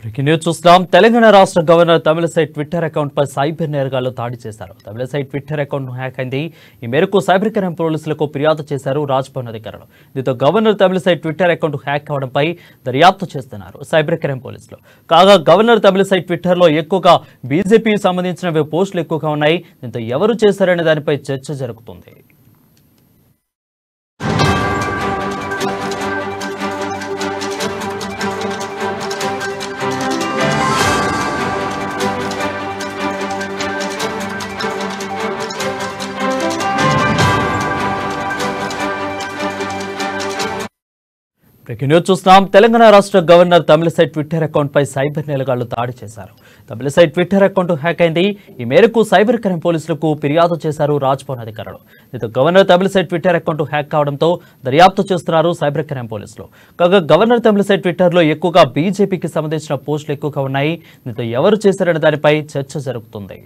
Breaking news చూస్తున్నాం. తెలంగాణ రాష్ట్ర governor Tamilisai twitter account పై cyber నేరగాళ్లు దాడి చేశారు. తమిళసై ట్విట్టర్ అకౌంట్ హ్యాక్ అయింది. ఈ మేరకు సైబర్ క్రైమ్ పోలీసులకు ఫిర్యాదు చేశారు రాజ్భవన్ అధికారులు. దీంతో governor Tamilisai twitter account hack అవడంపై దర్యాప్తు చేస్తున్నారు సైబర్ క్రైమ్ పోలీసులు. కాగా గవర్నర్ తమిళసై ట్విట్టర్లో ఎక్కువగా బీజేపీ సంబంధించిన పోస్టులు ఎక్కువగా ఉన్నాయి. దీంతో ఎవరు చేశారనే దానిపై చర్చ జరుగుతుంది. బ్రేకింగ్ న్యూస్ చూస్తున్నాం. తెలంగాణ రాష్ట్ర గవర్నర్ తమిళసై ట్విట్టర్ అకౌంట్ పై సైబర్ నేరగాళ్లు దాడి చేశారు. తమిళసై ట్విట్టర్ అకౌంట్ హ్యాక్ అయింది. ఈ మేరకు సైబర్ క్రైమ్ పోలీసులకు ఫిర్యాదు చేశారు రాజ్భవన్ అధికారులు. దీంతో governor Tamilisai twitter account hack కావడంతో దర్యాప్తు చేస్తున్నారు సైబర్ క్రైమ్ పోలీసులు. కాగా గవర్నర్ తమిళసై ట్విట్టర్లో ఎక్కువగా బీజేపీకి సంబంధించిన పోస్టులు ఎక్కువగా ఉన్నాయి. దీంతో ఎవరు చేశారనే దానిపై చర్చ జరుగుతుంది.